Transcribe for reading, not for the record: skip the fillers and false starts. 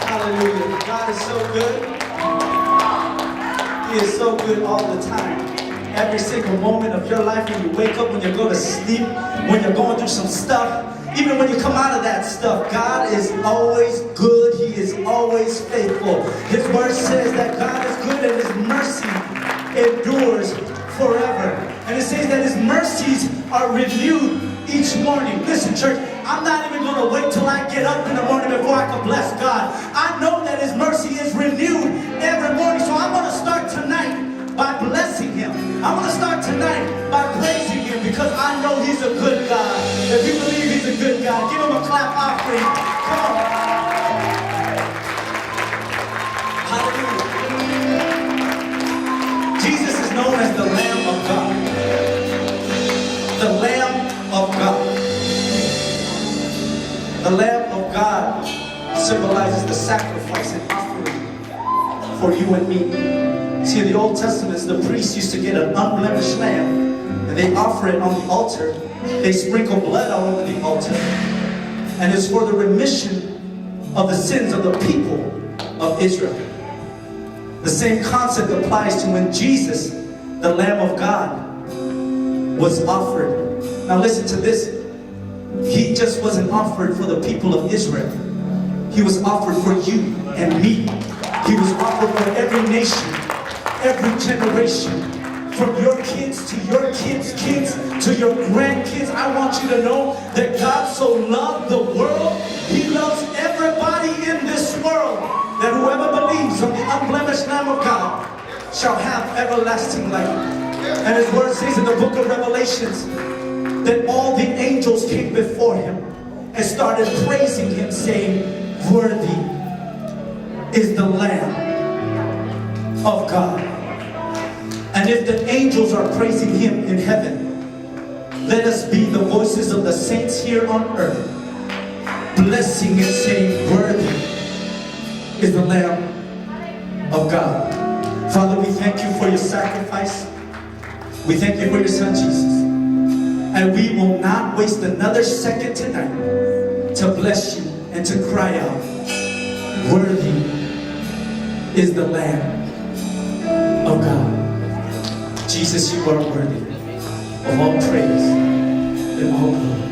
Hallelujah. God is so good. He is so good all the time. Every single moment of your life, when you wake up, when you go to sleep, when you're going through some stuff, even when you come out of that stuff, God is always good. He is always faithful. His word says that God is good and His mercy endures forever. And it says that His mercies are renewed each morning. Listen, church, I'm not even going to wait till I get up in the morning before I can bless God. I know that His mercy is renewed every morning. So I'm going to start tonight by blessing Him. I'm going to start tonight by praising Him because I know He's a good God. If you believe He's a good God, give Him a clap offering. Come on. Hallelujah. Jesus is known as the Lamb of God. The Lamb of God. The Lamb of God symbolizes the sacrifice and offering for you and me. See, in the Old Testament, the priests used to get an unblemished lamb and they offer it on the altar. They sprinkle blood all over the altar. And it's for the remission of the sins of the people of Israel. The same concept applies to when Jesus, the Lamb of God, was offered. Now listen to this. He just wasn't offered for the people of Israel. He was offered for you and me. He was offered for every nation, every generation, from your kids to your kids' kids to your grandkids. I want you to know that God so loved the world. He loves everybody in this world, that whoever believes on the unblemished Lamb of God shall have everlasting life. And His word says in the book of Revelations that all the angels came before Him and started praising Him, saying, "Worthy is the Lamb of God." And if the angels are praising Him in heaven, let us be the voices of the saints here on earth, blessing and saying, "Worthy is the Lamb of God." Father, we thank You for Your sacrifice. We thank You for Your Son, Jesus. And we will not waste another second tonight to bless You and to cry out, "Worthy is the Lamb of God." Jesus, You are worthy of all praise and all glory.